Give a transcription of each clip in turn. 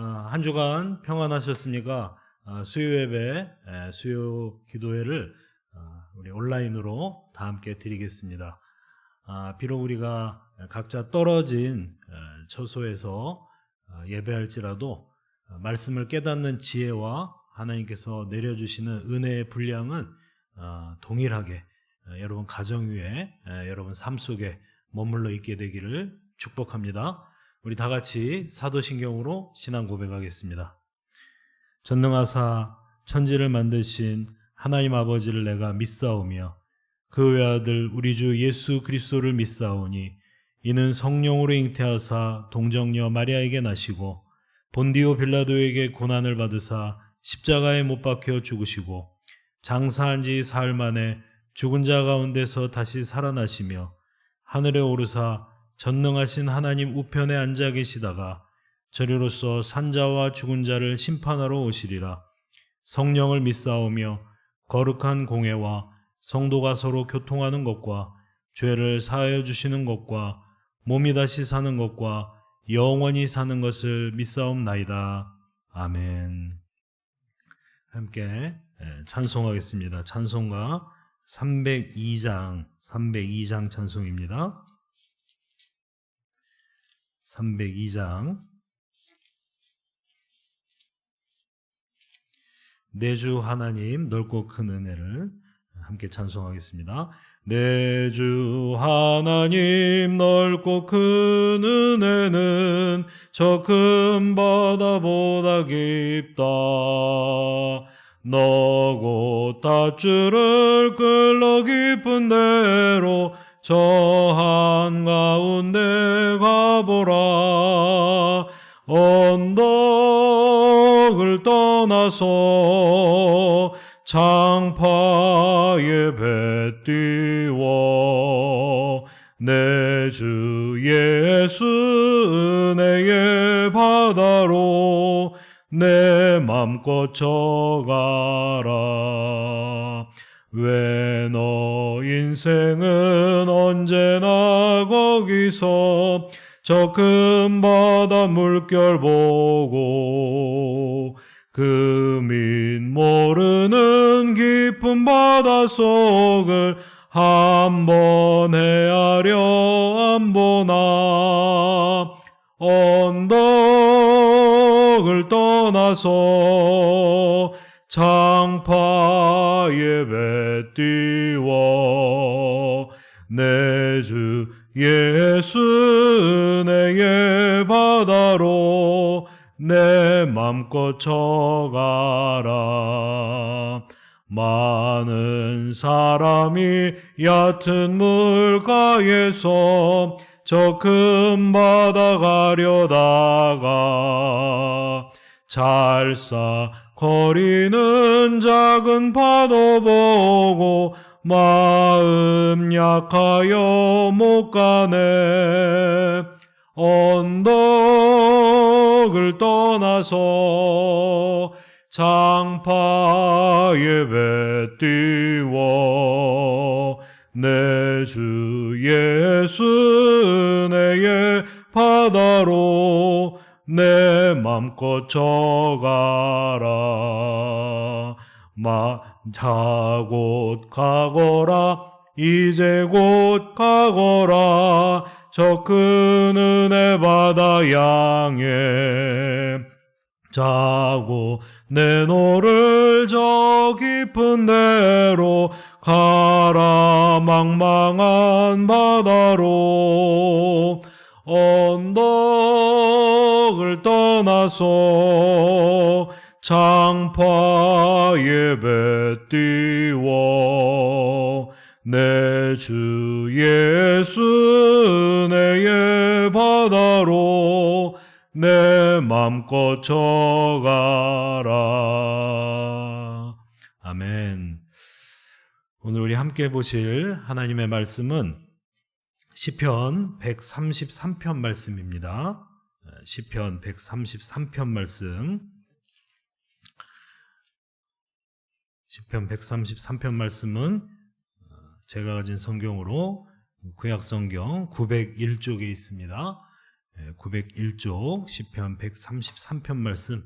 한 주간 평안하셨습니까? 수요 예배, 수요 기도회를 우리 온라인으로 다 함께 드리겠습니다. 비록 우리가 각자 떨어진 처소에서 예배할지라도 말씀을 깨닫는 지혜와 하나님께서 내려주시는 은혜의 분량은 동일하게 여러분 가정 위에, 여러분 삶 속에 머물러 있게 되기를 축복합니다. 우리 다 같이 사도신경으로 신앙 고백하겠습니다. 전능하사 천지를 만드신 하나님 아버지를 내가 믿사오며 그 외아들 우리 주 예수 그리스도를 믿사오니 이는 성령으로 잉태하사 동정녀 마리아에게 나시고 본디오 빌라도에게 고난을 받으사 십자가에 못 박혀 죽으시고 장사한 지 사흘 만에 죽은 자 가운데서 다시 살아나시며 하늘에 오르사 전능하신 하나님 우편에 앉아 계시다가 저리로서 산자와 죽은 자를 심판하러 오시리라. 성령을 믿사오며 거룩한 공회와 성도가 서로 교통하는 것과 죄를 사하여 주시는 것과 몸이 다시 사는 것과 영원히 사는 것을 믿사옵나이다. 아멘. 함께 찬송하겠습니다. 찬송가 302장 찬송입니다. 302장. 내 주 하나님 넓고 큰 은혜를 함께 찬송하겠습니다. 내 주 하나님 넓고 큰 은혜는 저 큰 바다보다 깊다. 너고 닷줄을 끌러 깊은 데로 저 한가운데 가보라. 언덕을 떠나서 창파에 배 띄워 내 주 예수 은혜의 바다로 내 맘껏 져가라. 왜 너 인생은 언제나 거기서 저 큰 바다 물결 보고 그 밑 모르는 깊은 바다 속을 한번 헤아려 안 보나. 언덕을 떠나서 창파에 배 띄워 내 주 예수 은혜의 바다로 내 맘껏 져가라. 많은 사람이 얕은 물가에서 저 큰 바다 가려다가 잘싸거리는 작은 파도 보고 마음 약하여 못 가네. 언덕을 떠나서 창파에 배 띄워 내 주 예수 은혜의 바다로 내 맘껏 져가라. 자 곧 가거라. 이제 곧 가거라. 저 큰 은혜 바다 양에 자고 내 노를 저 깊은 데로 가라. 망망한 바다로 언덕을 떠나서 창파에 배 띄워 내 주 예수 은혜의 바다로 내 맘껏 져가라. 아멘. 오늘 우리 함께 보실 하나님의 말씀은 시편 133편 말씀입니다. 시편 133편 말씀. 시편 133편 말씀은 제가 가진 성경으로 구약성경 901쪽에 있습니다. 901쪽 시편 133편 말씀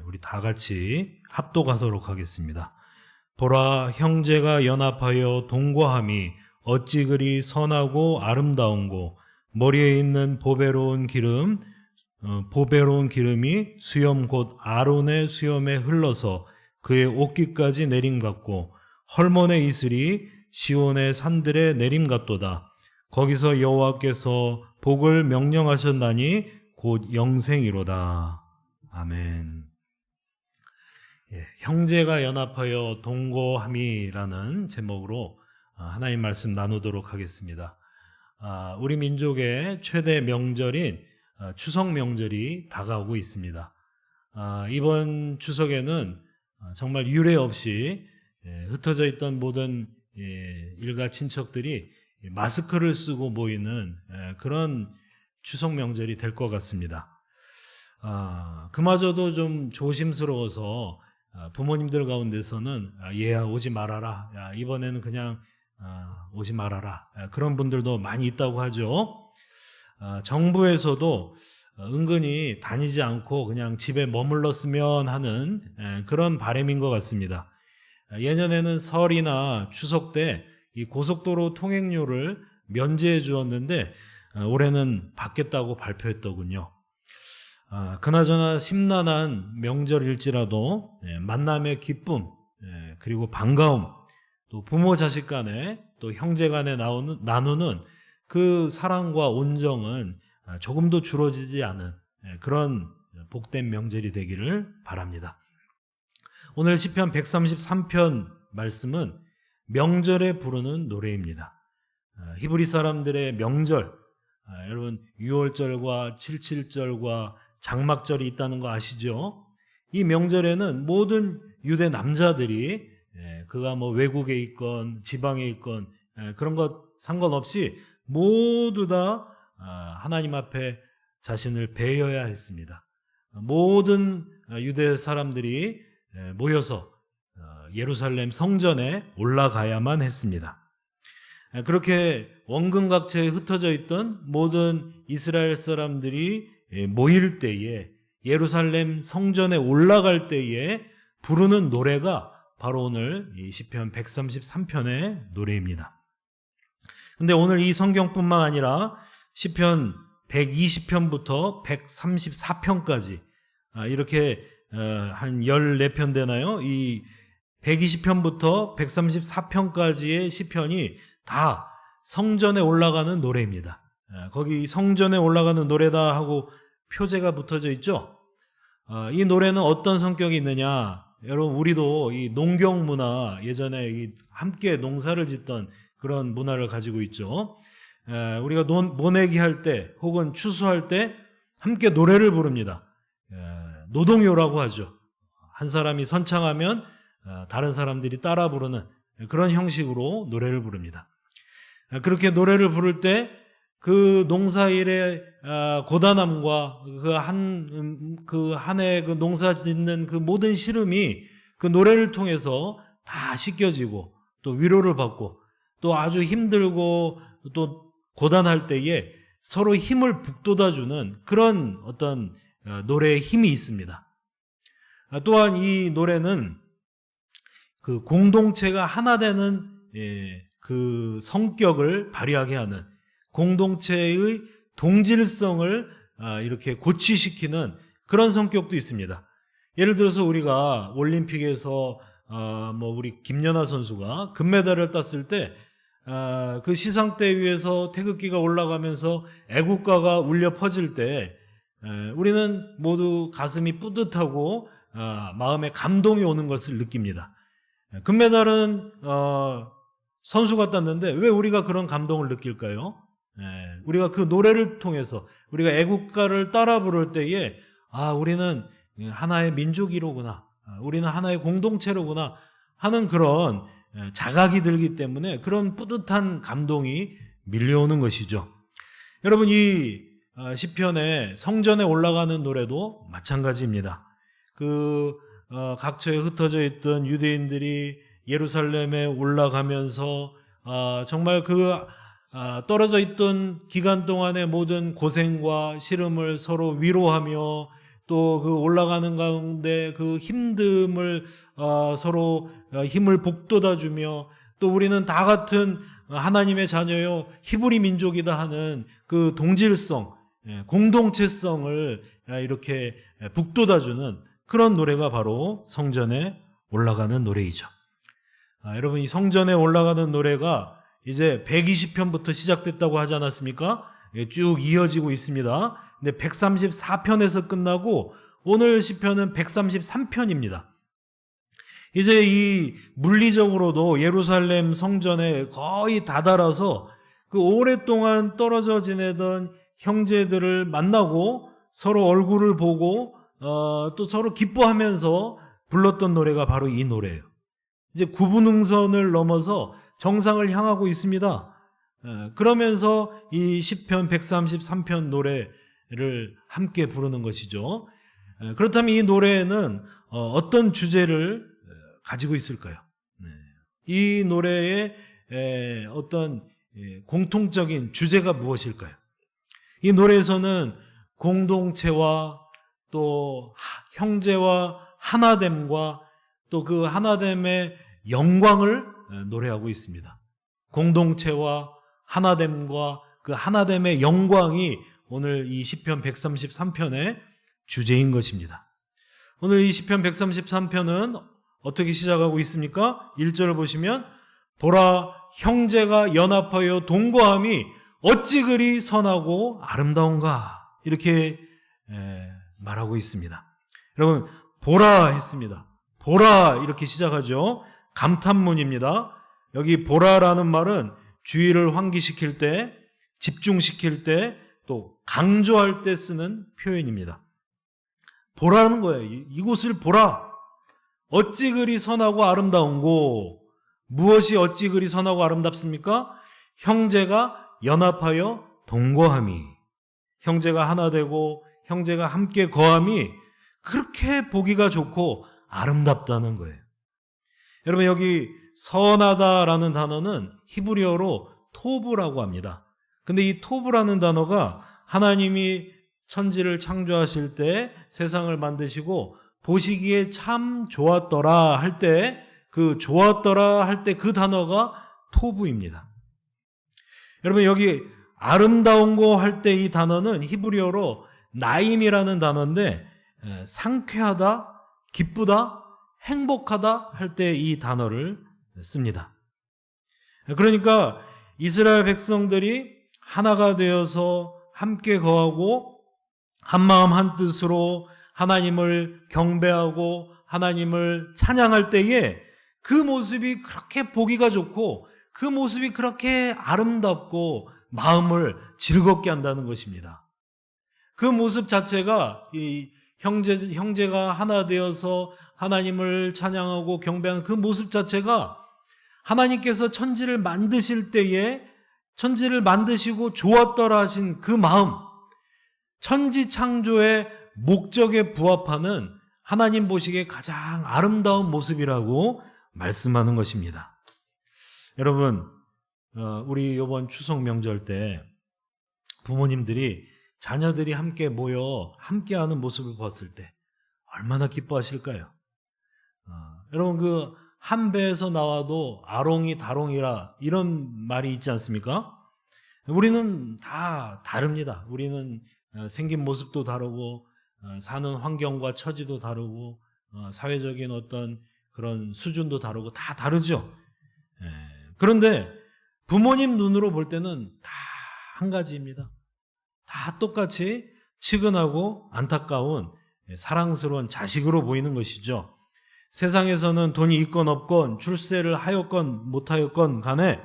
우리 다 같이 합독하도록 하겠습니다. 보라, 형제가 연합하여 동거함이 어찌 그리 선하고 아름다운고, 머리에 있는 보배로운 기름이 수염 곧 아론의 수염에 흘러서 그의 옷깃까지 내림 같고, 헐몬의 이슬이 시온의 산들에 내림 같도다. 거기서 여호와께서 복을 명령하셨나니 곧 영생이로다. 아멘. 형제가 연합하여 동거함이라는 제목으로 하나님 말씀 나누도록 하겠습니다. 우리 민족의 최대 명절인 추석 명절이 다가오고 있습니다. 이번 추석에는 정말 유례 없이 흩어져 있던 모든 일가 친척들이 마스크를 쓰고 모이는 그런 추석 명절이 될 것 같습니다. 그마저도 좀 조심스러워서 부모님들 가운데서는 얘야 오지 말아라, 야, 이번에는 그냥 오지 말아라, 그런 분들도 많이 있다고 하죠. 정부에서도 은근히 다니지 않고 그냥 집에 머물렀으면 하는 그런 바람인 것 같습니다. 예년에는 설이나 추석 때 이 고속도로 통행료를 면제해 주었는데 올해는 받겠다고 발표했더군요. 그나저나 심란한 명절일지라도 만남의 기쁨, 그리고 반가움, 또 부모 자식 간에 또 형제 간에 나누는 그 사랑과 온정은 조금도 줄어지지 않은 그런 복된 명절이 되기를 바랍니다. 오늘 시편 133편 말씀은 명절에 부르는 노래입니다. 히브리 사람들의 명절, 여러분 6월절과 77절과 장막절이 있다는 거 아시죠? 이 명절에는 모든 유대 남자들이 그가 뭐 외국에 있건 지방에 있건 그런 것 상관없이 모두 다 하나님 앞에 자신을 배여야 했습니다. 모든 유대 사람들이 모여서 예루살렘 성전에 올라가야만 했습니다. 그렇게 원근각처에 흩어져 있던 모든 이스라엘 사람들이 모일 때에, 예루살렘 성전에 올라갈 때에 부르는 노래가 바로 오늘 이 시편 133편의 노래입니다. 근데 오늘 이 성경뿐만 아니라 시편 120편부터 134편까지 이렇게 한 14편 되나요? 이 120편부터 134편까지의 시편이 다 성전에 올라가는 노래입니다. 거기 성전에 올라가는 노래다 하고 표제가 붙어져 있죠. 이 노래는 어떤 성격이 있느냐, 여러분 우리도 이 농경 문화, 예전에 함께 농사를 짓던 그런 문화를 가지고 있죠. 우리가 모내기 할 때 혹은 추수할 때 함께 노래를 부릅니다. 노동요라고 하죠. 한 사람이 선창하면 다른 사람들이 따라 부르는 그런 형식으로 노래를 부릅니다. 그렇게 노래를 부를 때 그 농사일의 고단함과 그 한 해 그 농사 짓는 그 모든 시름이 그 노래를 통해서 다 씻겨지고 또 위로를 받고 또 아주 힘들고 또 고단할 때에 서로 힘을 북돋아주는 그런 어떤 노래의 힘이 있습니다. 또한 이 노래는 그 공동체가 하나 되는 그 성격을 발휘하게 하는, 공동체의 동질성을 이렇게 고취시키는 그런 성격도 있습니다. 예를 들어서 우리가 올림픽에서 우리 김연아 선수가 금메달을 땄을 때 그 시상대 위에서 태극기가 올라가면서 애국가가 울려 퍼질 때 우리는 모두 가슴이 뿌듯하고 마음에 감동이 오는 것을 느낍니다. 금메달은 선수가 땄는데 왜 우리가 그런 감동을 느낄까요? 우리가 그 노래를 통해서 우리가 애국가를 따라 부를 때에 우리는 하나의 민족이로구나, 우리는 하나의 공동체로구나 하는 그런 자각이 들기 때문에 그런 뿌듯한 감동이 밀려오는 것이죠. 여러분, 이 시편의 성전에 올라가는 노래도 마찬가지입니다. 각처에 흩어져 있던 유대인들이 예루살렘에 올라가면서 정말 그 떨어져 있던 기간 동안의 모든 고생과 시름을 서로 위로하며 또 그 올라가는 가운데 그 힘듦을 서로 힘을 북돋아주며 또 우리는 다 같은 하나님의 자녀요 히브리 민족이다 하는 그 동질성, 공동체성을 이렇게 북돋아주는 그런 노래가 바로 성전에 올라가는 노래이죠. 여러분, 이 성전에 올라가는 노래가 이제 120편부터 시작됐다고 하지 않았습니까? 쭉 이어지고 있습니다. 근데 134편에서 끝나고 오늘 시편은 133편입니다. 이제 이 물리적으로도 예루살렘 성전에 거의 다다라서 그 오랫동안 떨어져 지내던 형제들을 만나고 서로 얼굴을 보고 또 서로 기뻐하면서 불렀던 노래가 바로 이 노래예요. 이제 구분응선을 넘어서 정상을 향하고 있습니다. 그러면서 이 시편 133편 노래를 함께 부르는 것이죠. 그렇다면 이 노래는 어떤 주제를 가지고 있을까요? 이 노래의 어떤 공통적인 주제가 무엇일까요? 이 노래에서는 공동체와 또 형제와 하나됨과 또 그 하나됨의 영광을 노래하고 있습니다. 공동체와 하나됨과 그 하나됨의 영광이 오늘 이 시편 133편의 주제인 것입니다. 오늘 이 시편 133편은 어떻게 시작하고 있습니까? 1절을 보시면 보라, 형제가 연합하여 동거함이 어찌 그리 선하고 아름다운가, 이렇게 말하고 있습니다. 여러분, 보라 했습니다. 보라, 이렇게 시작하죠. 감탄문입니다. 여기 보라라는 말은 주의를 환기시킬 때, 집중시킬 때, 또 강조할 때 쓰는 표현입니다. 보라는 거예요. 이곳을 보라. 어찌 그리 선하고 아름다운고. 무엇이 어찌 그리 선하고 아름답습니까? 형제가 연합하여 동거함이, 형제가 하나 되고 형제가 함께 거함이 그렇게 보기가 좋고 아름답다는 거예요. 여러분, 여기 선하다라는 단어는 히브리어로 토브라고 합니다. 근데 이 토브라는 단어가 하나님이 천지를 창조하실 때, 세상을 만드시고 보시기에 참 좋았더라 할 때, 그 좋았더라 할 때 그 단어가 토브입니다. 여러분, 여기 아름다운 거 할 때 이 단어는 히브리어로 나임이라는 단어인데, 상쾌하다, 기쁘다, 행복하다 할 때 이 단어를 씁니다. 그러니까 이스라엘 백성들이 하나가 되어서 함께 거하고 한마음 한뜻으로 하나님을 경배하고 하나님을 찬양할 때에 그 모습이 그렇게 보기가 좋고 그 모습이 그렇게 아름답고 마음을 즐겁게 한다는 것입니다. 그 모습 자체가 이 형제가 하나 되어서 하나님을 찬양하고 경배하는 그 모습 자체가 하나님께서 천지를 만드실 때에 천지를 만드시고 좋았더라 하신 그 마음, 천지 창조의 목적에 부합하는 하나님 보시기에 가장 아름다운 모습이라고 말씀하는 것입니다. 여러분, 우리 이번 추석 명절 때 부모님들이 자녀들이 함께 모여 함께하는 모습을 봤을 때 얼마나 기뻐하실까요? 여러분, 그 한 배에서 나와도 아롱이 다롱이라 이런 말이 있지 않습니까? 우리는 다 다릅니다. 우리는 생긴 모습도 다르고 사는 환경과 처지도 다르고 사회적인 어떤 그런 수준도 다르고 다 다르죠. 그런데 부모님 눈으로 볼 때는 다 한 가지입니다. 다 똑같이 측은하고 안타까운 사랑스러운 자식으로 보이는 것이죠. 세상에서는 돈이 있건 없건 출세를 하였건 못하였건 간에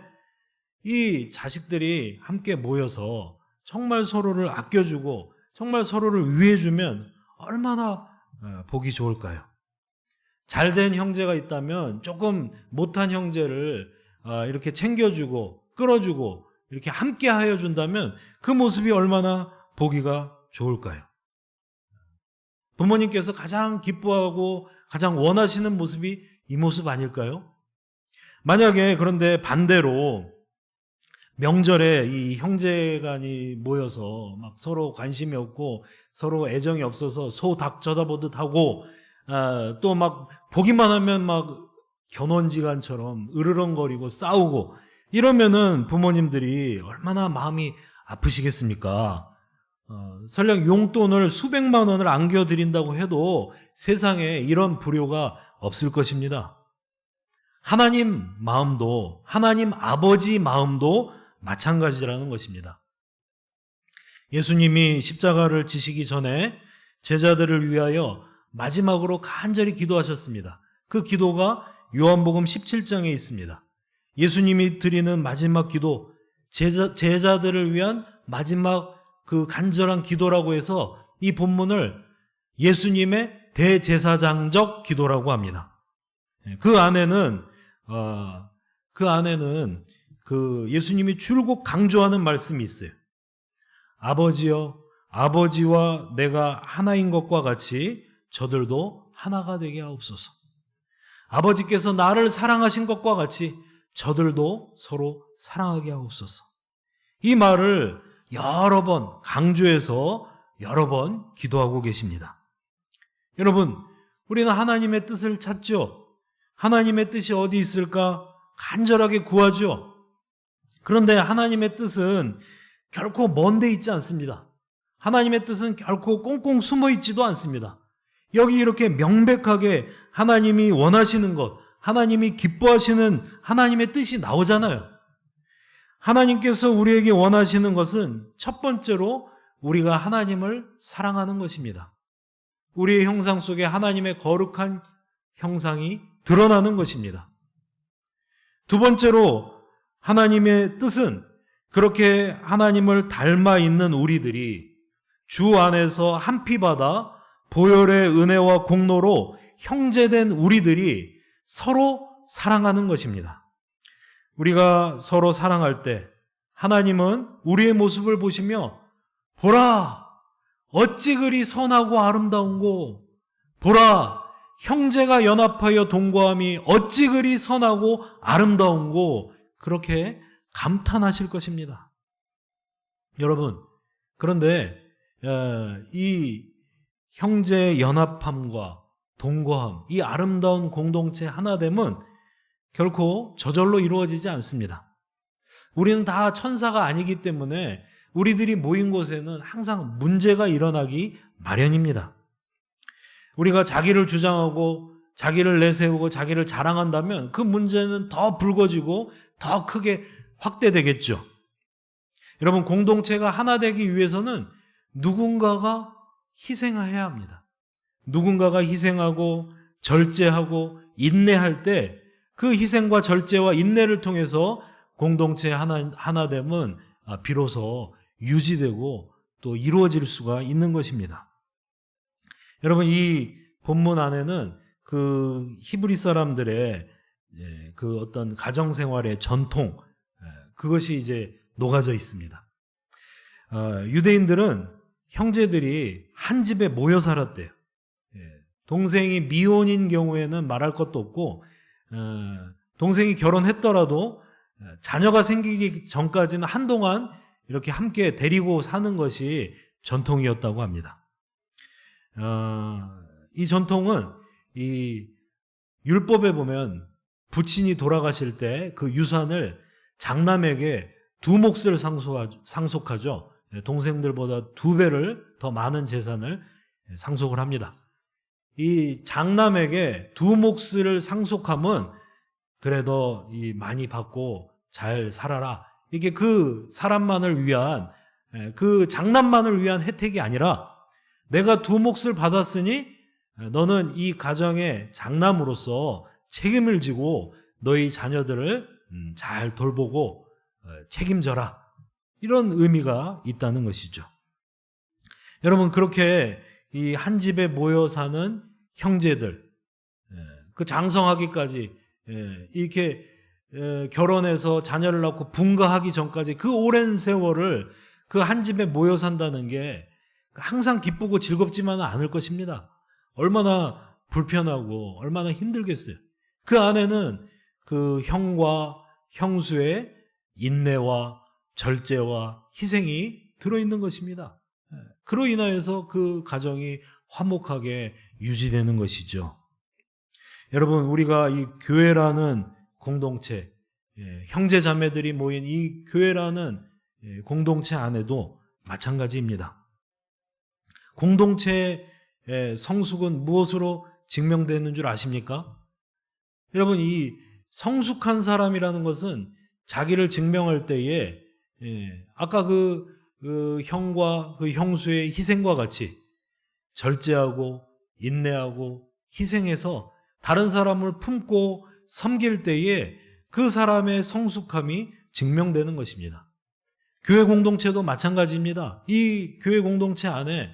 이 자식들이 함께 모여서 정말 서로를 아껴주고 정말 서로를 위해주면 얼마나 보기 좋을까요? 잘된 형제가 있다면 조금 못한 형제를 이렇게 챙겨주고 끌어주고 이렇게 함께 하여 준다면 그 모습이 얼마나 보기가 좋을까요? 부모님께서 가장 기뻐하고 가장 원하시는 모습이 이 모습 아닐까요? 만약에 그런데 반대로 명절에 이 형제간이 모여서 막 서로 관심이 없고 서로 애정이 없어서 소 닭 쳐다보듯 하고, 또 막 보기만 하면 막 견원지간처럼 으르렁거리고 싸우고 이러면은 부모님들이 얼마나 마음이 아프시겠습니까? 설령 용돈을 수백만 원을 안겨드린다고 해도 세상에 이런 불효가 없을 것입니다. 하나님 마음도, 하나님 아버지 마음도 마찬가지라는 것입니다. 예수님이 십자가를 지시기 전에 제자들을 위하여 마지막으로 간절히 기도하셨습니다. 그 기도가 요한복음 17장에 있습니다. 예수님이 드리는 마지막 기도, 제자들을 위한 마지막 그 간절한 기도라고 해서 이 본문을 예수님의 대제사장적 기도라고 합니다. 그 안에는 그 예수님이 줄곧 강조하는 말씀이 있어요. 아버지여, 아버지와 내가 하나인 것과 같이 저들도 하나가 되게 하옵소서. 아버지께서 나를 사랑하신 것과 같이 저들도 서로 사랑하게 하옵소서. 이 말을 여러 번 강조해서 여러 번 기도하고 계십니다. 여러분, 우리는 하나님의 뜻을 찾죠. 하나님의 뜻이 어디 있을까 간절하게 구하죠. 그런데 하나님의 뜻은 결코 먼 데 있지 않습니다. 하나님의 뜻은 결코 꽁꽁 숨어 있지도 않습니다. 여기 이렇게 명백하게 하나님이 원하시는 것, 하나님이 기뻐하시는 하나님의 뜻이 나오잖아요. 하나님께서 우리에게 원하시는 것은 첫 번째로 우리가 하나님을 사랑하는 것입니다. 우리의 형상 속에 하나님의 거룩한 형상이 드러나는 것입니다. 두 번째로 하나님의 뜻은 그렇게 하나님을 닮아 있는 우리들이 주 안에서 한 피 받아 보혈의 은혜와 공로로 형제된 우리들이 서로 사랑하는 것입니다. 우리가 서로 사랑할 때 하나님은 우리의 모습을 보시며 보라, 어찌 그리 선하고 아름다운고, 보라, 형제가 연합하여 동거함이 어찌 그리 선하고 아름다운고, 그렇게 감탄하실 것입니다. 여러분, 그런데 이 형제 연합함과 동거함, 이 아름다운 공동체 하나됨은 결코 저절로 이루어지지 않습니다. 우리는 다 천사가 아니기 때문에 우리들이 모인 곳에는 항상 문제가 일어나기 마련입니다. 우리가 자기를 주장하고 자기를 내세우고 자기를 자랑한다면 그 문제는 더 불거지고 더 크게 확대되겠죠. 여러분, 공동체가 하나 되기 위해서는 누군가가 희생해야 합니다. 누군가가 희생하고 절제하고 인내할 때 그 희생과 절제와 인내를 통해서 공동체 하나됨은 비로소 유지되고 또 이루어질 수가 있는 것입니다. 여러분, 이 본문 안에는 그 히브리 사람들의 그 어떤 가정생활의 전통, 그것이 이제 녹아져 있습니다. 유대인들은 형제들이 한 집에 모여 살았대요. 동생이 미혼인 경우에는 말할 것도 없고, 동생이 결혼했더라도 자녀가 생기기 전까지는 한동안 이렇게 함께 데리고 사는 것이 전통이었다고 합니다. 이 전통은 이 율법에 보면 부친이 돌아가실 때 그 유산을 장남에게 두 몫을 상속하죠. 동생들보다 2배를 더 많은 재산을 상속을 합니다. 이 장남에게 두 몫을 상속함은 그래도 많이 받고 잘 살아라, 이게 그 사람만을 위한, 그 장남만을 위한 혜택이 아니라 내가 두 몫을 받았으니 너는 이 가정의 장남으로서 책임을 지고 너희 자녀들을 잘 돌보고 책임져라, 이런 의미가 있다는 것이죠. 여러분, 그렇게 이 한 집에 모여 사는 형제들, 그 장성하기까지 이렇게 결혼해서 자녀를 낳고 분가하기 전까지 그 오랜 세월을 그 한 집에 모여 산다는 게 항상 기쁘고 즐겁지만은 않을 것입니다. 얼마나 불편하고 얼마나 힘들겠어요. 그 안에는 그 형과 형수의 인내와 절제와 희생이 들어있는 것입니다. 그로 인하여서 그 가정이 화목하게 유지되는 것이죠. 여러분, 우리가 이 교회라는 공동체, 형제 자매들이 모인 이 교회라는 공동체 안에도 마찬가지입니다. 공동체의 성숙은 무엇으로 증명되는 줄 아십니까? 여러분, 이 성숙한 사람이라는 것은 자기를 증명할 때에 아까 그 형과 그 형수의 희생과 같이 절제하고 인내하고 희생해서 다른 사람을 품고 섬길 때에 그 사람의 성숙함이 증명되는 것입니다. 교회 공동체도 마찬가지입니다. 이 교회 공동체 안에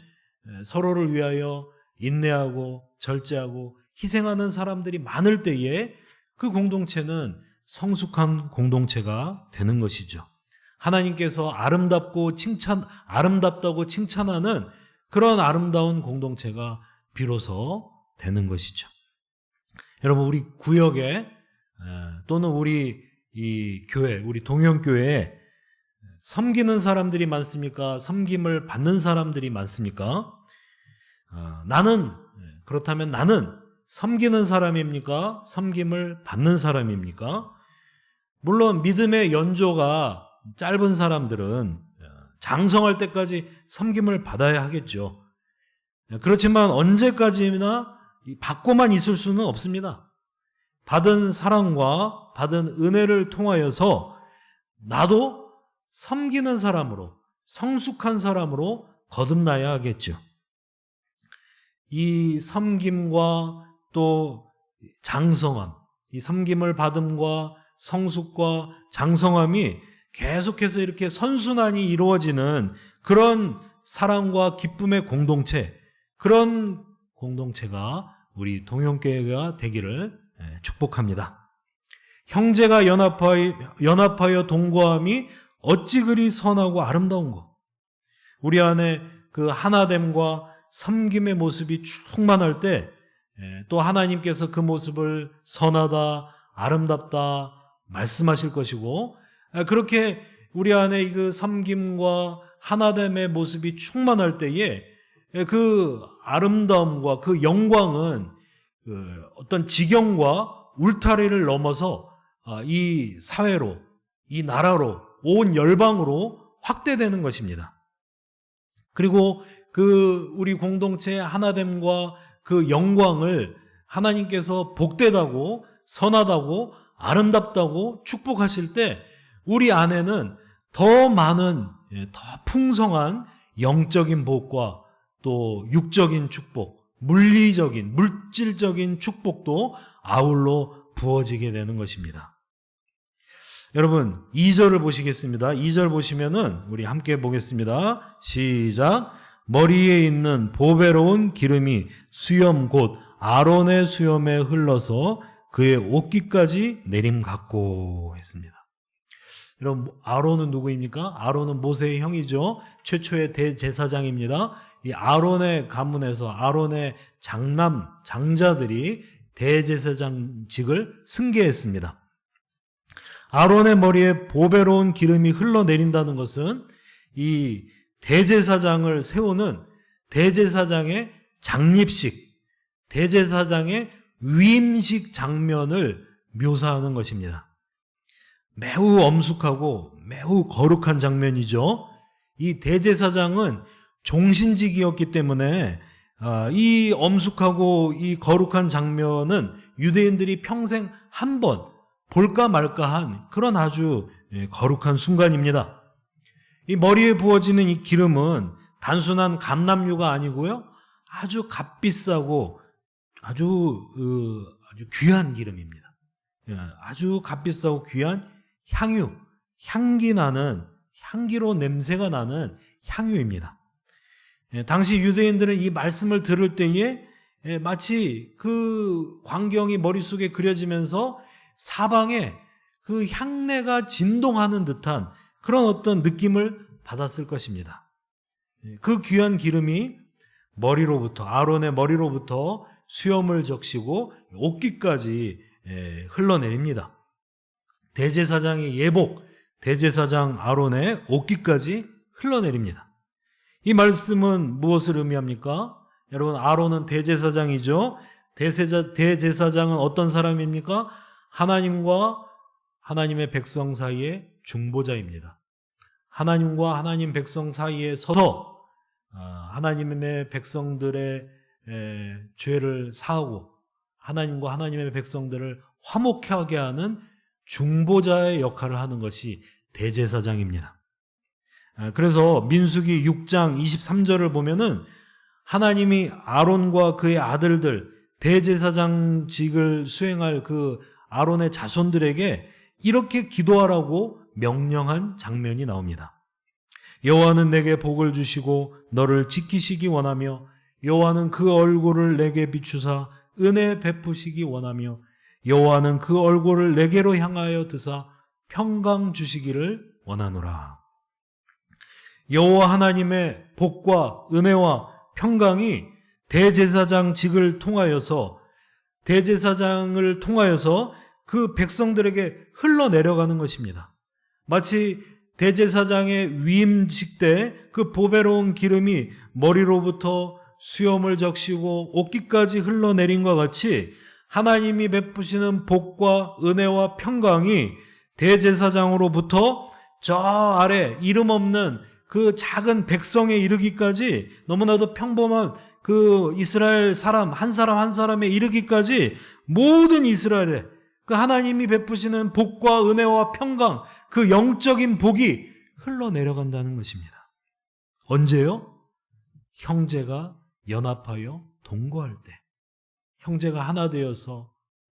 서로를 위하여 인내하고 절제하고 희생하는 사람들이 많을 때에 그 공동체는 성숙한 공동체가 되는 것이죠. 하나님께서 아름답다고 칭찬하는 그런 아름다운 공동체가 비로소 되는 것이죠. 여러분, 우리 구역에 또는 우리 이 교회, 우리 동영교회에 섬기는 사람들이 많습니까? 섬김을 받는 사람들이 많습니까? 그렇다면 나는 섬기는 사람입니까? 섬김을 받는 사람입니까? 물론 믿음의 연조가 짧은 사람들은 장성할 때까지 섬김을 받아야 하겠죠. 그렇지만 언제까지나 받고만 있을 수는 없습니다. 받은 사랑과 받은 은혜를 통하여서 나도 섬기는 사람으로, 성숙한 사람으로 거듭나야 하겠죠. 이 섬김과 또 장성함, 이 섬김을 받음과 성숙과 장성함이 계속해서 이렇게 선순환이 이루어지는 그런 사랑과 기쁨의 공동체, 그런 공동체가 우리 동영교회가 되기를 축복합니다. 형제가 연합하여 동거함이 어찌 그리 선하고 아름다운고. 우리 안에 그 하나됨과 섬김의 모습이 충만할 때 또 하나님께서 그 모습을 선하다, 아름답다 말씀하실 것이고, 그렇게 우리 안에 그 섬김과 하나됨의 모습이 충만할 때에 그 아름다움과 그 영광은 어떤 지경과 울타리를 넘어서 이 사회로, 이 나라로, 온 열방으로 확대되는 것입니다. 그리고 그 우리 공동체의 하나됨과 그 영광을 하나님께서 복되다고, 선하다고, 아름답다고 축복하실 때 우리 안에는 더 많은, 더 풍성한 영적인 복과 또 육적인 축복, 물질적인 축복도 아울러 부어지게 되는 것입니다. 여러분, 2절을 보시겠습니다. 2절 보시면은 우리 함께 보겠습니다. 시작. 머리에 있는 보배로운 기름이 수염 곧 아론의 수염에 흘러서 그의 옷깃까지 내림 같고 했습니다. 여러분, 아론은 누구입니까? 아론은 모세의 형이죠. 최초의 대제사장입니다. 이 아론의 가문에서 아론의 장자들이 대제사장직을 승계했습니다. 아론의 머리에 보배로운 기름이 흘러내린다는 것은 이 대제사장을 세우는 대제사장의 장립식, 대제사장의 위임식 장면을 묘사하는 것입니다. 매우 엄숙하고 매우 거룩한 장면이죠. 이 대제사장은 종신직이었기 때문에 이 엄숙하고 이 거룩한 장면은 유대인들이 평생 한 번 볼까 말까한 그런 아주 거룩한 순간입니다. 이 머리에 부어지는 이 기름은 단순한 감람유가 아니고요, 아주 값비싸고 아주 귀한 기름입니다. 아주 값비싸고 귀한 향유, 향기로 냄새가 나는 향유입니다. 당시 유대인들은 이 말씀을 들을 때에 마치 그 광경이 머릿속에 그려지면서 사방에 그 향내가 진동하는 듯한 그런 어떤 느낌을 받았을 것입니다. 그 귀한 기름이 아론의 머리로부터 수염을 적시고 옷깃까지 흘러내립니다. 대제사장의 예복, 대제사장 아론의 옷깃까지 흘러내립니다. 이 말씀은 무엇을 의미합니까? 여러분, 아론은 대제사장이죠. 대제사장은 어떤 사람입니까? 하나님과 하나님의 백성 사이의 중보자입니다. 하나님과 하나님 백성 사이에 서서 하나님의 백성들의 죄를 사하고 하나님과 하나님의 백성들을 화목하게 하는 중보자의 역할을 하는 것이 대제사장입니다. 그래서 민수기 6장 23절을 보면은 하나님이 아론과 그의 아들들 대제사장직을 수행할 그 아론의 자손들에게 이렇게 기도하라고 명령한 장면이 나옵니다. 여호와는 내게 복을 주시고 너를 지키시기 원하며 여호와는 그 얼굴을 내게 비추사 은혜 베푸시기 원하며 여호와는 그 얼굴을 내게로 향하여 드사 평강 주시기를 원하노라. 여호와 하나님의 복과 은혜와 평강이 대제사장직을 통하여서 그 백성들에게 흘러내려가는 것입니다. 마치 대제사장의 위임직 때 그 보배로운 기름이 머리로부터 수염을 적시고 옷깃까지 흘러내림과 같이 하나님이 베푸시는 복과 은혜와 평강이 대제사장으로부터 저 아래 이름 없는 그 작은 백성에 이르기까지, 너무나도 평범한 그 이스라엘 사람 한 사람에 이르기까지 모든 이스라엘에 그 하나님이 베푸시는 복과 은혜와 평강, 그 영적인 복이 흘러내려간다는 것입니다. 언제요? 형제가 연합하여 동거할 때, 형제가 하나 되어서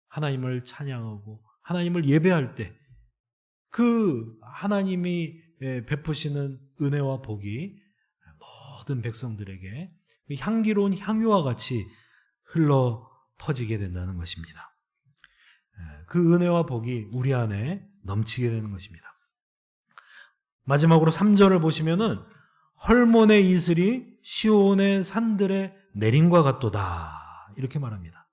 하나님을 찬양하고 하나님을 예배할 때, 그 하나님이 베푸시는 은혜와 복이 모든 백성들에게 향기로운 향유와 같이 흘러 퍼지게 된다는 것입니다. 그 은혜와 복이 우리 안에 넘치게 되는 것입니다. 마지막으로 3절을 보시면은 헐몬의 이슬이 시온의 산들에 내림과 같도다, 이렇게 말합니다.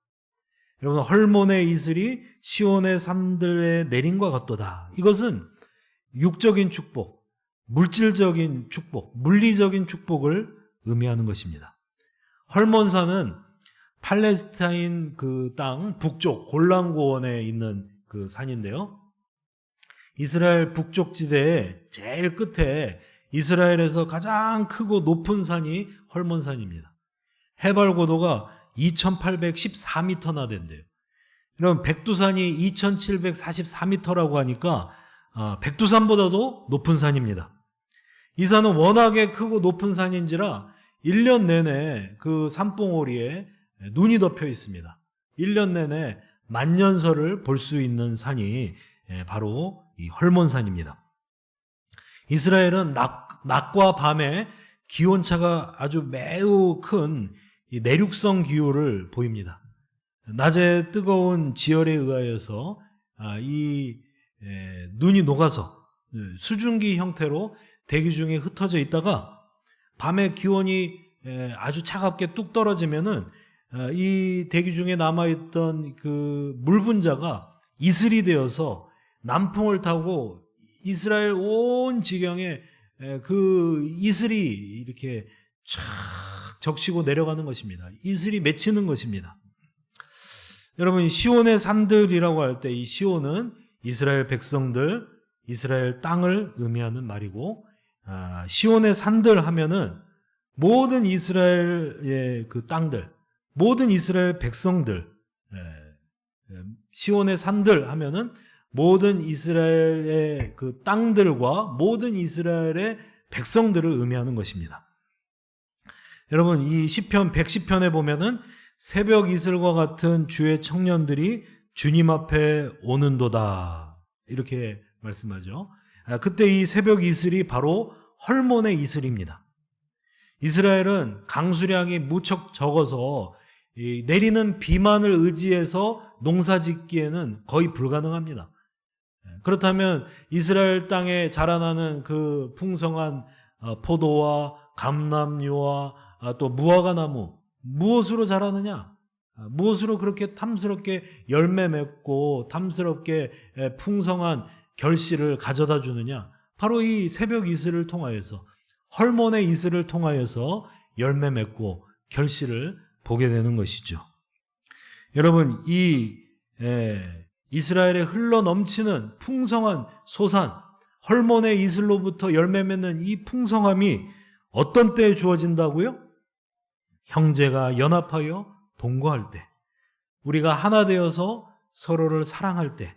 여러분, 헐몬의 이슬이 시온의 산들에 내림과 같도다. 이것은 육적인 축복, 물질적인 축복, 물리적인 축복을 의미하는 것입니다. 헐몬산은 팔레스타인 그 땅 북쪽 골란고원에 있는 그 산인데요. 이스라엘 북쪽 지대의 제일 끝에 이스라엘에서 가장 크고 높은 산이 헐몬산입니다. 해발 고도가 2814m나 된대요. 그럼 백두산이 2744m라고 하니까 백두산보다도 높은 산입니다. 이 산은 워낙에 크고 높은 산인지라 1년 내내 그 산봉우리에 눈이 덮여 있습니다. 1년 내내 만년설을 볼 수 있는 산이 바로 이 헐몬산입니다. 이스라엘은 낮과 밤에 기온차가 아주 매우 큰 내륙성 기후를 보입니다. 낮에 뜨거운 지열에 의하여서 이 눈이 녹아서 수증기 형태로 대기 중에 흩어져 있다가 밤에 기온이 아주 차갑게 뚝 떨어지면은 이 대기 중에 남아있던 그 물 분자가 이슬이 되어서 남풍을 타고 이스라엘 온 지경에 그 이슬이 이렇게 촥 적시고 내려가는 것입니다. 이슬이 맺히는 것입니다. 여러분, 시온의 산들이라고 할 때 이 시온은 이스라엘 백성들, 이스라엘 땅을 의미하는 말이고, 시온의 산들 하면은 모든 이스라엘의 그 땅들, 모든 이스라엘 백성들, 시온의 산들 하면은 모든 이스라엘의 그 땅들과 모든 이스라엘의 백성들을 의미하는 것입니다. 여러분, 이 시편 110편에 보면은 새벽 이슬과 같은 주의 청년들이 주님 앞에 오는도다, 이렇게 말씀하죠. 그때 이 새벽 이슬이 바로 헐몬의 이슬입니다. 이스라엘은 강수량이 무척 적어서 내리는 비만을 의지해서 농사 짓기에는 거의 불가능합니다. 그렇다면 이스라엘 땅에 자라나는 그 풍성한 포도와 감람류와 또 무화과나무, 무엇으로 자라느냐? 무엇으로 그렇게 탐스럽게 열매 맺고 탐스럽게 풍성한 결실을 가져다 주느냐? 바로 이 새벽 이슬을 통하여서, 헐몬의 이슬을 통하여서 열매 맺고 결실을 보게 되는 것이죠. 여러분, 이 이스라엘에 흘러 넘치는 풍성한 소산, 헐몬의 이슬로부터 열매 맺는 이 풍성함이 어떤 때에 주어진다고요? 형제가 연합하여 동거할 때, 우리가 하나 되어서 서로를 사랑할 때,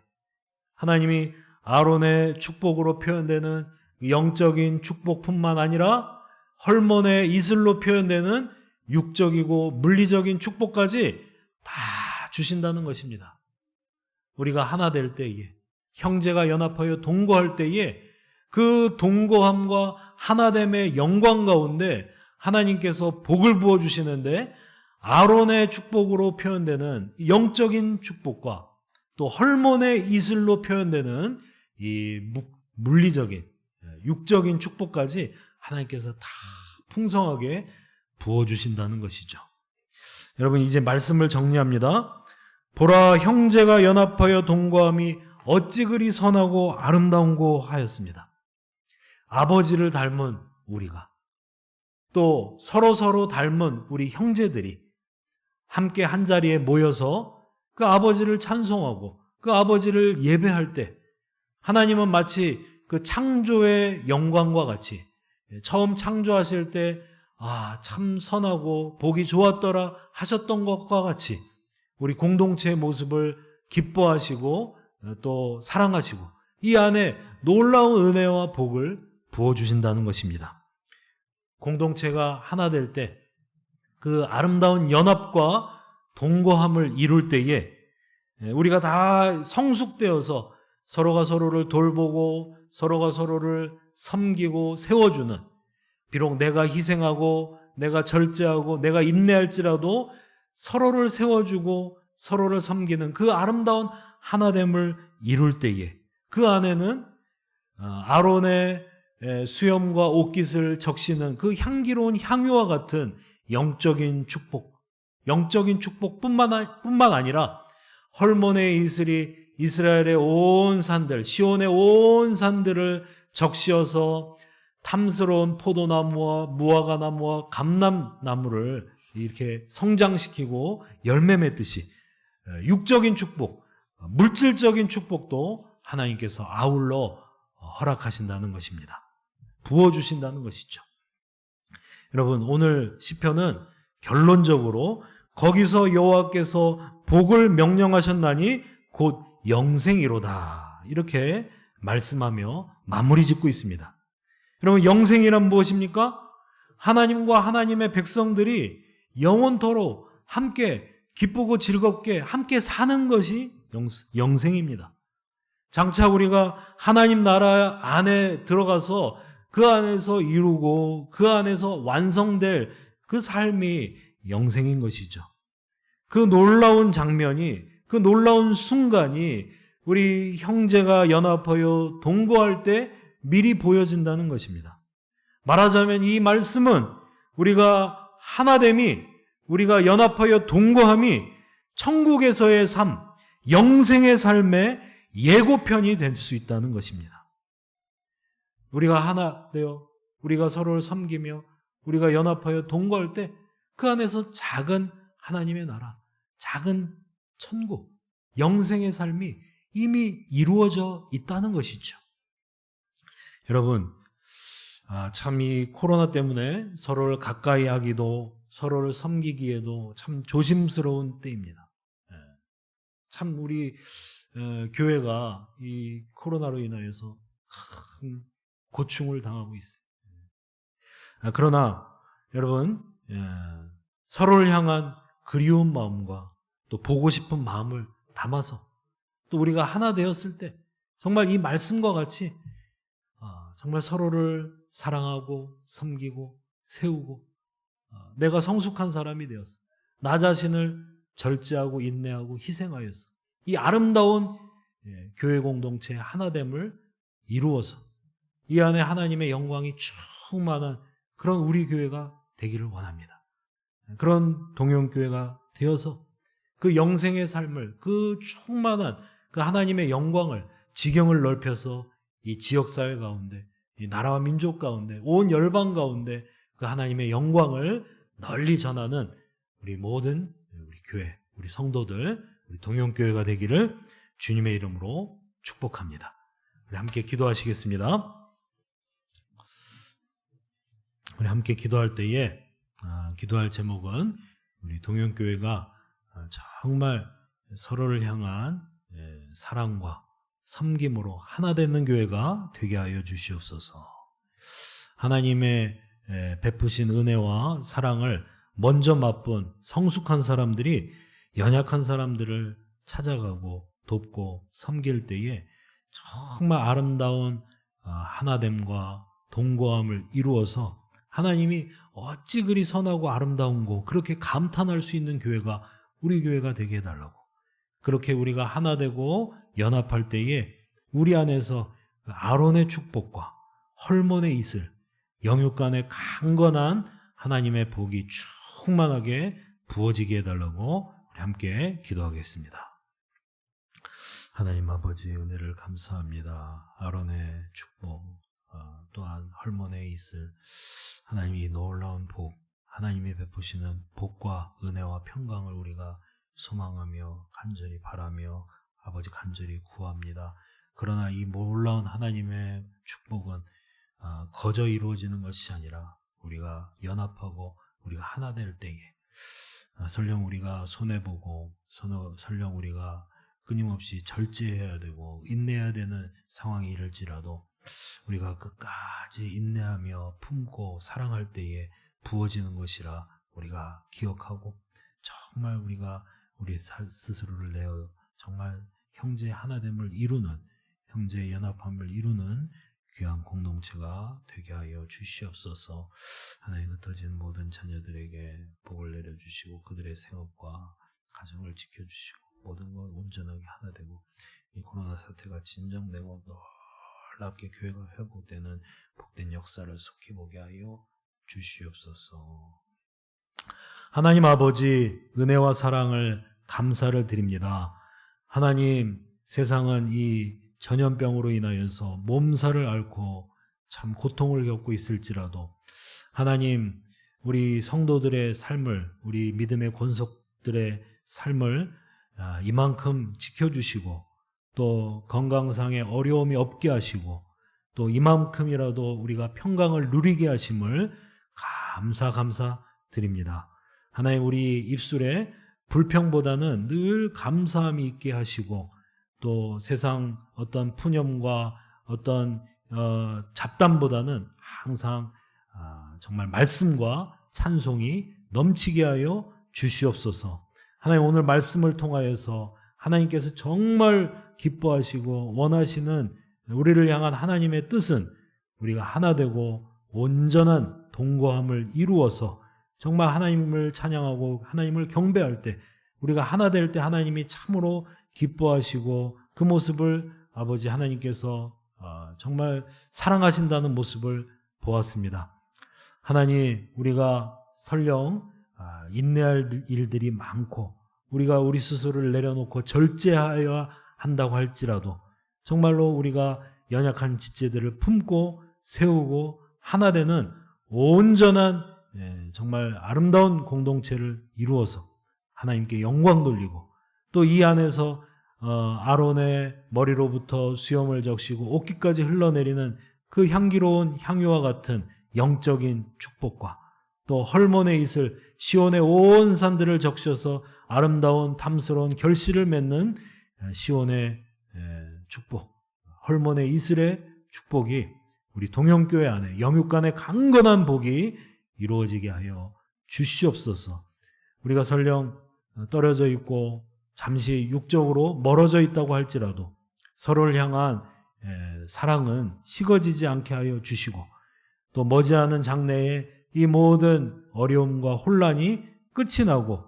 하나님이 아론의 축복으로 표현되는 영적인 축복뿐만 아니라 헐몬의 이슬로 표현되는 육적이고 물리적인 축복까지 다 주신다는 것입니다. 우리가 하나 될 때에, 형제가 연합하여 동거할 때에 그 동거함과 하나됨의 영광 가운데 하나님께서 복을 부어주시는데, 아론의 축복으로 표현되는 영적인 축복과 또 헐몬의 이슬로 표현되는 이 물리적인 육적인 축복까지 하나님께서 다 풍성하게 부어주신다는 것이죠. 여러분, 이제 말씀을 정리합니다. 보라, 형제가 연합하여 동거함이 어찌 그리 선하고 아름다운고 하였습니다. 아버지를 닮은 우리가, 또 서로 닮은 우리 형제들이 함께 한자리에 모여서 그 아버지를 찬송하고 그 아버지를 예배할 때, 하나님은 마치 그 창조의 영광과 같이, 처음 창조하실 때 참 선하고 보기 좋았더라 하셨던 것과 같이 우리 공동체의 모습을 기뻐하시고 또 사랑하시고 이 안에 놀라운 은혜와 복을 부어주신다는 것입니다. 공동체가 하나 될 때, 그 아름다운 연합과 동거함을 이룰 때에 우리가 다 성숙되어서 서로가 서로를 돌보고 서로가 서로를 섬기고 세워주는, 비록 내가 희생하고 내가 절제하고 내가 인내할지라도 서로를 세워주고 서로를 섬기는 그 아름다운 하나됨을 이룰 때에, 그 안에는 아론의 수염과 옷깃을 적시는 그 향기로운 향유와 같은 영적인 축복뿐만 아니라 헐몬의 이슬이 이스라엘의 온 산들, 시온의 온 산들을 적시어서 탐스러운 포도나무와 무화과나무와 감람나무를 이렇게 성장시키고 열매 맺듯이 육적인 축복, 물질적인 축복도 하나님께서 아울러 허락하신다는 것입니다. 부어주신다는 것이죠. 여러분, 오늘 시편은 결론적으로 거기서 여호와께서 복을 명령하셨나니 곧 영생이로다, 이렇게 말씀하며 마무리 짓고 있습니다. 여러분, 영생이란 무엇입니까? 하나님과 하나님의 백성들이 영원토록 함께 기쁘고 즐겁게 함께 사는 것이 영생입니다. 장차 우리가 하나님 나라 안에 들어가서 그 안에서 이루고 그 안에서 완성될 그 삶이 영생인 것이죠. 그 놀라운 장면이, 그 놀라운 순간이 우리 형제가 연합하여 동거할 때 미리 보여진다는 것입니다. 말하자면 이 말씀은 우리가 하나됨이, 우리가 연합하여 동거함이 천국에서의 삶, 영생의 삶의 예고편이 될 수 있다는 것입니다. 우리가 하나 되어 우리가 서로를 섬기며 우리가 연합하여 동거할 때 그 안에서 작은 하나님의 나라, 작은 천국, 영생의 삶이 이미 이루어져 있다는 것이죠. 여러분, 참 이 코로나 때문에 서로를 가까이 하기도 서로를 섬기기에도 참 조심스러운 때입니다. 참 우리 교회가 이 코로나로 인하여서 큰 고충을 당하고 있어요. 그러나 여러분, 서로를 향한 그리운 마음과 또 보고 싶은 마음을 담아서 또 우리가 하나 되었을 때 정말 이 말씀과 같이 정말 서로를 사랑하고 섬기고 세우고 내가 성숙한 사람이 되어서 나 자신을 절제하고 인내하고 희생하여서 이 아름다운 교회 공동체 하나됨을 이루어서 이 안에 하나님의 영광이 충만한 그런 우리 교회가 되기를 원합니다. 그런 동영교회가 되어서 그 영생의 삶을, 그 충만한 그 하나님의 영광을 지경을 넓혀서 이 지역사회 가운데, 이 나라와 민족 가운데, 온 열방 가운데 그 하나님의 영광을 널리 전하는 우리 모든 우리 교회, 우리 성도들, 우리 동영교회가 되기를 주님의 이름으로 축복합니다. 우리 함께 기도하시겠습니다. 우리 함께 기도할 때에 기도할 제목은 우리 동영교회가 정말 서로를 향한 사랑과 섬김으로 하나 되는 교회가 되게 하여 주시옵소서. 하나님의 베푸신 은혜와 사랑을 먼저 맛본 성숙한 사람들이 연약한 사람들을 찾아가고 돕고 섬길 때에 정말 아름다운 하나됨과 동거함을 이루어서 하나님이 어찌 그리 선하고 아름다운고 그렇게 감탄할 수 있는 교회가 우리 교회가 되게 해달라고. 그렇게 우리가 하나 되고 연합할 때에 우리 안에서 아론의 축복과 헐몬의 이슬, 영육간의 강건한 하나님의 복이 충만하게 부어지게 해달라고 우리 함께 기도하겠습니다. 하나님 아버지 은혜를 감사합니다. 아론의 축복, 또한 헐몬의 이슬, 하나님이 놀라운 복, 하나님이 베푸시는 복과 은혜와 평강을 우리가 소망하며 간절히 바라며 아버지 간절히 구합니다. 그러나 이 놀라운 하나님의 축복은 거저 이루어지는 것이 아니라 우리가 연합하고 우리가 하나 될 때에 설령 우리가 손해보고 설령 우리가 끊임없이 절제해야 되고 인내해야 되는 상황이 이를지라도 우리가 끝까지 인내하며 품고 사랑할 때에 부어지는 것이라 우리가 기억하고 정말 우리가 우리 스스로를 내어 정말 형제 하나됨을 이루는 형제의 연합함을 이루는 귀한 공동체가 되게 하여 주시옵소서. 하나님 흩어진 모든 자녀들에게 복을 내려주시고 그들의 생업과 가정을 지켜주시고 모든 것 온전하게 하나 되고 이 코로나 사태가 진정되고 놀랍게 교회가 회복되는 복된 역사를 속히 보게 하여 주시옵소서. 하나님 아버지 은혜와 사랑을 감사를 드립니다. 하나님 세상은 이 전염병으로 인하여서 몸살을 앓고 참 고통을 겪고 있을지라도 하나님 우리 성도들의 삶을 우리 믿음의 권속들의 삶을 이만큼 지켜주시고 또 건강상의 어려움이 없게 하시고 또 이만큼이라도 우리가 평강을 누리게 하심을 감사 드립니다. 하나님 우리 입술에 불평보다는 늘 감사함이 있게 하시고 또 세상 어떤 푸념과 어떤 잡담보다는 항상 정말 말씀과 찬송이 넘치게 하여 주시옵소서. 하나님 오늘 말씀을 통하여서 하나님께서 정말 기뻐하시고 원하시는 우리를 향한 하나님의 뜻은 우리가 하나 되고 온전한 동거함을 이루어서 정말 하나님을 찬양하고 하나님을 경배할 때 우리가 하나 될 때 하나님이 참으로 기뻐하시고 그 모습을 아버지 하나님께서 정말 사랑하신다는 모습을 보았습니다. 하나님 우리가 설령 인내할 일들이 많고 우리가 우리 스스로를 내려놓고 절제하여야 한다고 할지라도 정말로 우리가 연약한 지체들을 품고 세우고 하나 되는 온전한 정말 아름다운 공동체를 이루어서 하나님께 영광 돌리고 또 이 안에서 아론의 머리로부터 수염을 적시고 옷깃까지 흘러내리는 그 향기로운 향유와 같은 영적인 축복과 또 헐몬의 이슬 시온의 온 산들을 적셔서 아름다운 탐스러운 결실을 맺는 시온의 축복, 헐몬의 이슬의 축복이 우리 동영교회 안에 영육간의 강건한 복이 이루어지게 하여 주시옵소서. 우리가 설령 떨어져 있고 잠시 육적으로 멀어져 있다고 할지라도 서로를 향한 사랑은 식어지지 않게 하여 주시고 또 머지않은 장래에 이 모든 어려움과 혼란이 끝이 나고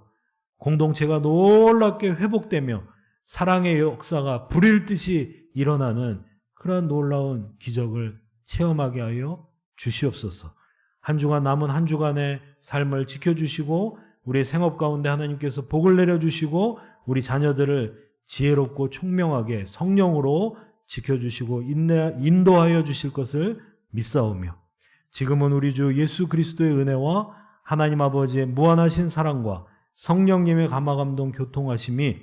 공동체가 놀랍게 회복되며 사랑의 역사가 불일 듯이 일어나는 그런 놀라운 기적을 체험하게 하여 주시옵소서. 한 주간 남은 한 주간의 삶을 지켜주시고 우리의 생업 가운데 하나님께서 복을 내려주시고 우리 자녀들을 지혜롭고 총명하게 성령으로 지켜주시고 인도하여 주실 것을 믿사오며 지금은 우리 주 예수 그리스도의 은혜와 하나님 아버지의 무한하신 사랑과 성령님의 감화감동 교통하심이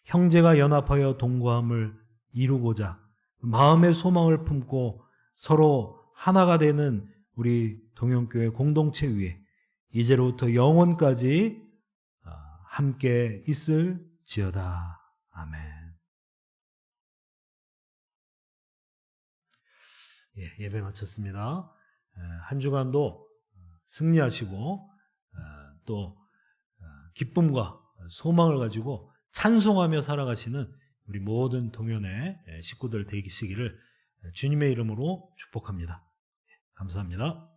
형제가 연합하여 동거함을 이루고자 마음의 소망을 품고 서로 하나가 되는 우리 동영교회 공동체 위에 이제로부터 영원까지 함께 있을지어다. 아멘. 예배 마쳤습니다. 한 주간도 승리하시고 또 기쁨과 소망을 가지고 찬송하며 살아가시는 우리 모든 동현의 식구들 되시기를 주님의 이름으로 축복합니다. 감사합니다.